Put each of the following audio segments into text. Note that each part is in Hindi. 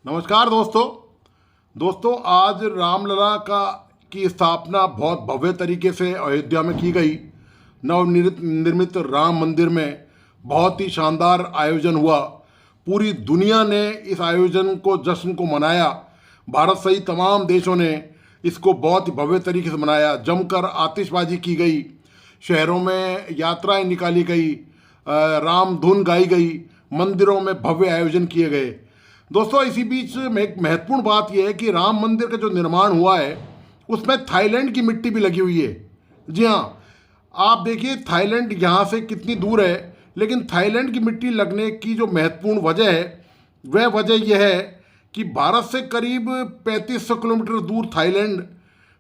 नमस्कार दोस्तों आज रामलला की स्थापना बहुत भव्य तरीके से अयोध्या में की गई। नवनिर्मित राम मंदिर में बहुत ही शानदार आयोजन हुआ। पूरी दुनिया ने इस आयोजन को जश्न को मनाया। भारत सहित तमाम देशों ने इसको बहुत ही भव्य तरीके से मनाया। जमकर आतिशबाजी की गई, शहरों में यात्राएं निकाली गई, राम धुन गाई गई, मंदिरों में भव्य आयोजन किए गए। दोस्तों इसी बीच में एक महत्वपूर्ण बात यह है कि राम मंदिर का जो निर्माण हुआ है उसमें थाईलैंड की मिट्टी भी लगी हुई है। जी हाँ, आप देखिए थाईलैंड यहाँ से कितनी दूर है, लेकिन थाईलैंड की मिट्टी लगने की जो महत्वपूर्ण वजह है वह वजह यह है कि भारत से करीब 3500 किलोमीटर दूर थाईलैंड,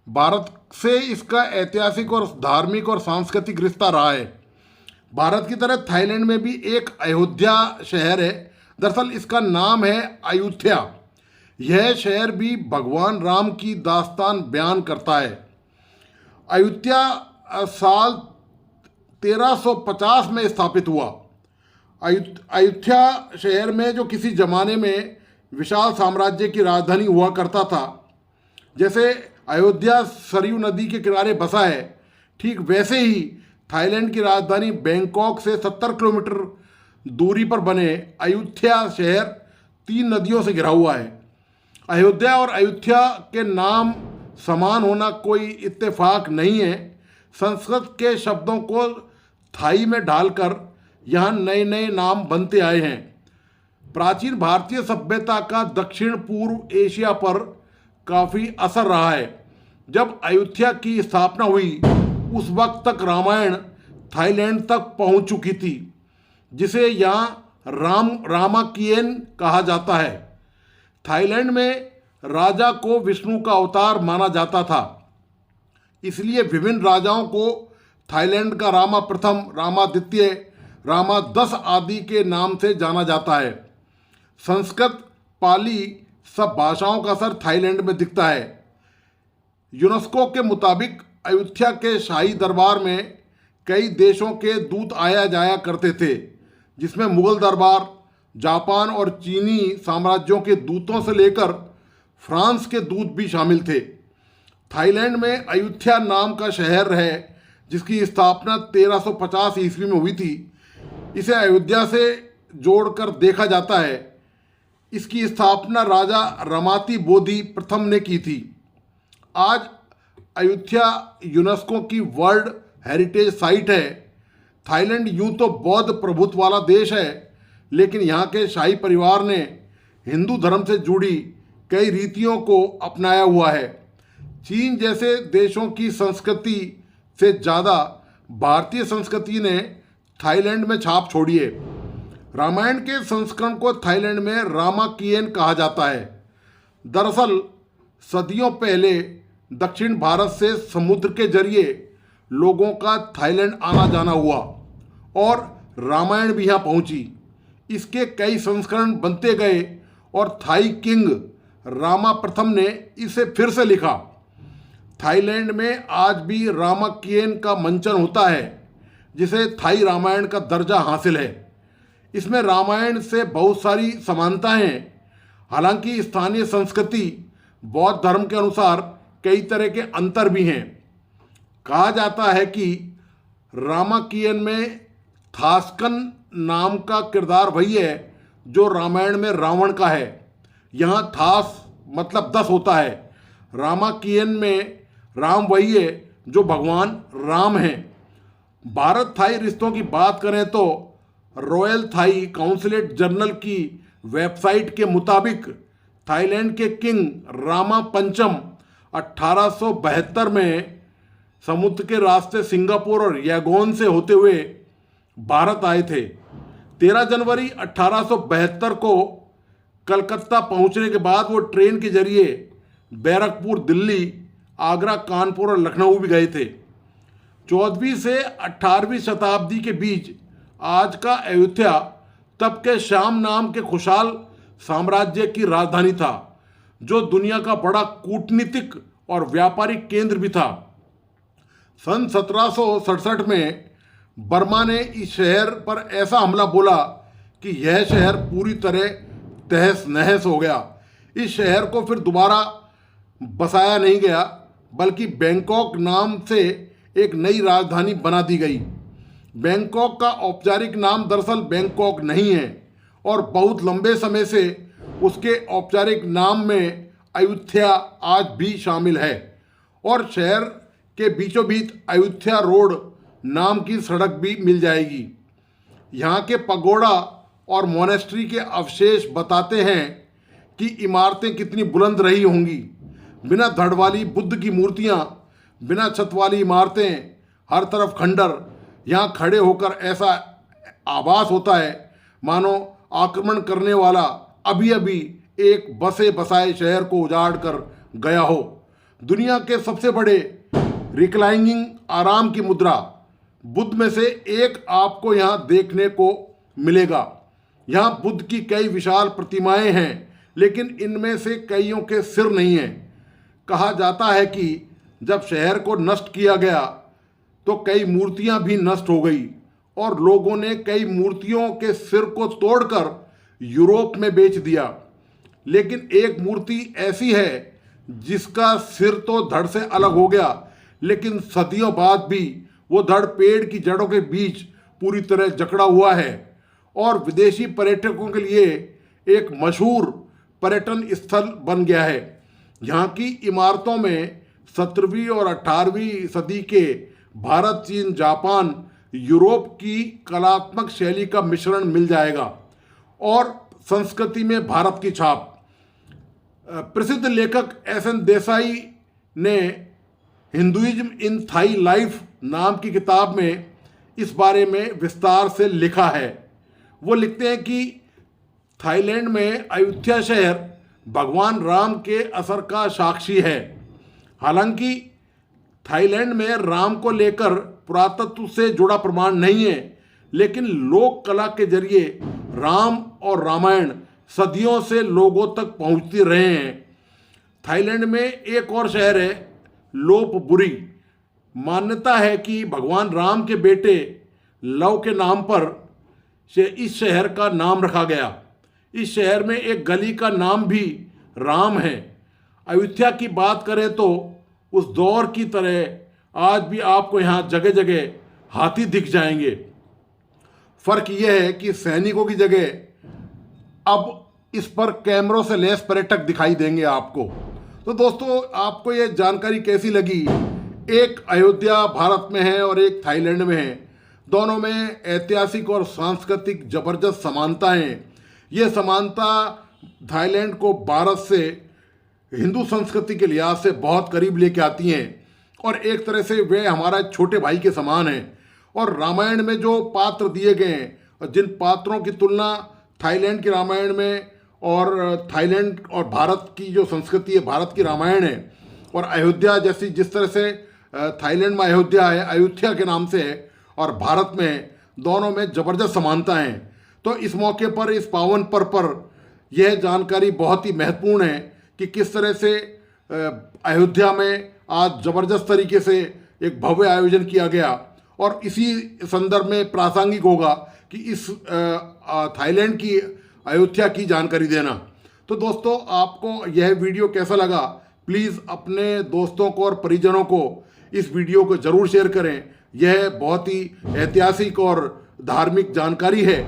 भारत से इसका ऐतिहासिक और धार्मिक और सांस्कृतिक रिश्ता रहा है। भारत की तरह थाईलैंड में भी एक अयोध्या शहर है। दरअसल इसका नाम है अयुथ्या। यह शहर भी भगवान राम की दास्तान बयान करता है। अयुथ्या साल 1350 में स्थापित हुआ। अयुथ्या शहर में जो किसी ज़माने में विशाल साम्राज्य की राजधानी हुआ करता था। जैसे अयोध्या सरयू नदी के किनारे बसा है, ठीक वैसे ही थाईलैंड की राजधानी बैंकॉक से 70 किलोमीटर दूरी पर बने अयुथ्या शहर 3 नदियों से घिरा हुआ है। अयोध्या और अयुथ्या के नाम समान होना कोई इत्तेफाक नहीं है। संस्कृत के शब्दों को थाई में ढालकर यहाँ नए नए नाम बनते आए हैं। प्राचीन भारतीय सभ्यता का दक्षिण पूर्व एशिया पर काफ़ी असर रहा है। जब अयुथ्या की स्थापना हुई उस वक्त तक रामायण थाईलैंड तक पहुंच चुकी थी, जिसे यहाँ रामाकियन कहा जाता है। थाईलैंड में राजा को विष्णु का अवतार माना जाता था, इसलिए विभिन्न राजाओं को थाईलैंड का रामा प्रथम, रामा द्वितीय, रामा 10 आदि के नाम से जाना जाता है। संस्कृत, पाली सब भाषाओं का असर थाईलैंड में दिखता है। यूनेस्को के मुताबिक अयुथ्या के शाही दरबार में कई देशों के दूत आया जाया करते थे, जिसमें मुगल दरबार, जापान और चीनी साम्राज्यों के दूतों से लेकर फ्रांस के दूत भी शामिल थे। थाईलैंड में अयुथ्या नाम का शहर है जिसकी स्थापना 1350 ईस्वी में हुई थी। इसे अयोध्या से जोड़कर देखा जाता है। इसकी स्थापना राजा रमाती बोधि प्रथम ने की थी। आज अयुथ्या यूनेस्को की वर्ल्ड हेरिटेज साइट है। थाईलैंड यूं तो बौद्ध प्रभुत्व वाला देश है, लेकिन यहाँ के शाही परिवार ने हिंदू धर्म से जुड़ी कई रीतियों को अपनाया हुआ है। चीन जैसे देशों की संस्कृति से ज़्यादा भारतीय संस्कृति ने थाईलैंड में छाप छोड़ी है। रामायण के संस्करण को थाईलैंड में रामाकियन कहा जाता है। दरअसल सदियों पहले दक्षिण भारत से समुद्र के जरिए लोगों का थाईलैंड आना जाना हुआ और रामायण भी यहाँ पहुँची। इसके कई संस्करण बनते गए और थाई किंग रामा प्रथम ने इसे फिर से लिखा। थाईलैंड में आज भी रामाकियन का मंचन होता है, जिसे थाई रामायण का दर्जा हासिल है। इसमें रामायण से बहुत सारी समानताएं हैं। हालांकि स्थानीय संस्कृति, बौद्ध धर्म के अनुसार कई तरह के अंतर भी हैं। कहा जाता है कि रामाकियन में थास्कन नाम का किरदार वही है जो रामायण में रावण का है। यहाँ थास मतलब 10 होता है। रामाकियन में राम वही है जो भगवान राम हैं। भारत थाई रिश्तों की बात करें तो रॉयल थाई काउंसिलेट जर्नल की वेबसाइट के मुताबिक थाईलैंड के किंग रामा पंचम 1872 में समुद्र के रास्ते सिंगापुर और यांगोन से होते हुए भारत आए थे। 13 जनवरी 1872 को कलकत्ता पहुंचने के बाद वो ट्रेन के जरिए बैरकपुर, दिल्ली, आगरा, कानपुर और लखनऊ भी गए थे। 14वीं से 18वीं शताब्दी के बीच आज का अयोध्या तब के शाम नाम के खुशहाल साम्राज्य की राजधानी था, जो दुनिया का बड़ा कूटनीतिक और व्यापारिक केंद्र भी था। सन 1767 में बर्मा ने इस शहर पर ऐसा हमला बोला कि यह शहर पूरी तरह तहस नहस हो गया। इस शहर को फिर दोबारा बसाया नहीं गया, बल्कि बैंकॉक नाम से एक नई राजधानी बना दी गई। बैंकॉक का औपचारिक नाम दरअसल बैंकॉक नहीं है और बहुत लंबे समय से उसके औपचारिक नाम में अयोध्या आज भी शामिल है। और शहर के बीचों बीच अयोध्या रोड नाम की सड़क भी मिल जाएगी। यहाँ के पगोड़ा और मोनेस्ट्री के अवशेष बताते हैं कि इमारतें कितनी बुलंद रही होंगी। बिना धड़ वाली बुद्ध की मूर्तियाँ, बिना छत वाली इमारतें, हर तरफ खंडर। यहाँ खड़े होकर ऐसा आभास होता है मानो आक्रमण करने वाला अभी अभी एक बसे बसाए शहर को उजाड़ कर गया हो। दुनिया के सबसे बड़े रिक्लाइनिंग आराम की मुद्रा बुद्ध में से एक आपको यहाँ देखने को मिलेगा। यहाँ बुद्ध की कई विशाल प्रतिमाएं हैं, लेकिन इनमें से कईयों के सिर नहीं हैं। कहा जाता है कि जब शहर को नष्ट किया गया तो कई मूर्तियां भी नष्ट हो गई और लोगों ने कई मूर्तियों के सिर को तोड़कर यूरोप में बेच दिया। लेकिन एक मूर्ति ऐसी है जिसका सिर तो धड़ से अलग हो गया, लेकिन सदियों बाद भी वो धड़ पेड़ की जड़ों के बीच पूरी तरह जकड़ा हुआ है और विदेशी पर्यटकों के लिए एक मशहूर पर्यटन स्थल बन गया है। यहाँ की इमारतों में 17वीं और 18वीं सदी के भारत, चीन, जापान, यूरोप की कलात्मक शैली का मिश्रण मिल जाएगा और संस्कृति में भारत की छाप। प्रसिद्ध लेखक एस.एन. देसाई ने हिंदुइज्म इन थाई लाइफ नाम की किताब में इस बारे में विस्तार से लिखा है। वो लिखते हैं कि थाईलैंड में अयोध्या शहर भगवान राम के असर का साक्षी है। हालांकि थाईलैंड में राम को लेकर पुरातत्व से जुड़ा प्रमाण नहीं है, लेकिन लोक कला के जरिए राम और रामायण सदियों से लोगों तक पहुंचते रहे हैं। थाईलैंड में एक और शहर है लोपबुरी। मान्यता है कि भगवान राम के बेटे लव के नाम पर से इस शहर का नाम रखा गया। इस शहर में एक गली का नाम भी राम है। अयोध्या की बात करें तो उस दौर की तरह आज भी आपको यहाँ जगह जगह हाथी दिख जाएंगे। फर्क यह है कि सैनिकों की जगह अब इस पर कैमरों से लैस पर्यटक दिखाई देंगे आपको। तो दोस्तों, आपको ये जानकारी कैसी लगी? एक अयोध्या भारत में है और एक थाईलैंड में है। दोनों में ऐतिहासिक और सांस्कृतिक जबरदस्त समानता हैं। ये समानता थाईलैंड को भारत से हिंदू संस्कृति के लिहाज से बहुत करीब लेके आती हैं और एक तरह से वे हमारा छोटे भाई के समान हैं। और रामायण में जो पात्र दिए गए हैं और जिन पात्रों की तुलना थाईलैंड की रामायण में और थाईलैंड और भारत की जो संस्कृति है, भारत की रामायण है, और अयोध्या जैसी जिस तरह से थाईलैंड में अयोध्या है, अयोध्या के नाम से है, और भारत में, दोनों में ज़बरदस्त समानता हैं। तो इस मौके पर, इस पावन पर्व पर यह जानकारी बहुत ही महत्वपूर्ण है कि किस तरह से अयोध्या में आज ज़बरदस्त तरीके से एक भव्य आयोजन किया गया। और इसी संदर्भ में प्रासंगिक होगा कि इस थाईलैंड की अयोध्या की जानकारी देना। तो दोस्तों, आपको यह वीडियो कैसा लगा? प्लीज़ अपने दोस्तों को और परिजनों को इस वीडियो को ज़रूर शेयर करें। यह बहुत ही ऐतिहासिक और धार्मिक जानकारी है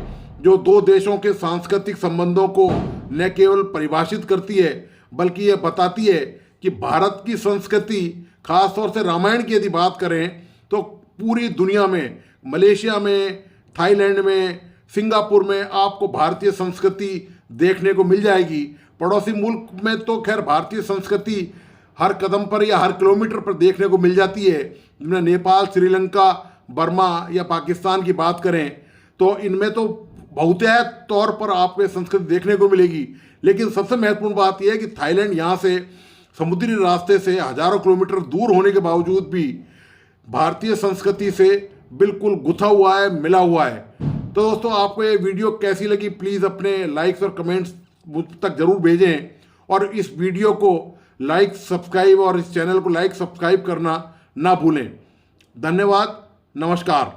जो दो देशों के सांस्कृतिक संबंधों को न केवल परिभाषित करती है, बल्कि यह बताती है कि भारत की संस्कृति, खासतौर से रामायण की यदि बात करें तो पूरी दुनिया में, मलेशिया में, थाईलैंड में, सिंगापुर में आपको भारतीय संस्कृति देखने को मिल जाएगी। पड़ोसी मुल्क में तो खैर भारतीय संस्कृति हर कदम पर या हर किलोमीटर पर देखने को मिल जाती है। जिनमें नेपाल, श्रीलंका, बर्मा या पाकिस्तान की बात करें तो इनमें तो बहुतायत तौर पर आपको संस्कृति देखने को मिलेगी। लेकिन सबसे महत्वपूर्ण बात यह है कि थाईलैंड यहाँ से समुद्री रास्ते से हजारों किलोमीटर दूर होने के बावजूद भी भारतीय संस्कृति से बिल्कुल गुथा हुआ है, मिला हुआ है। तो दोस्तों, आपको ये वीडियो कैसी लगी? प्लीज़ अपने लाइक्स और कमेंट्स मुझ तक ज़रूर भेजें और इस वीडियो को लाइक, सब्सक्राइब और इस चैनल को लाइक, सब्सक्राइब करना ना भूलें। धन्यवाद, नमस्कार।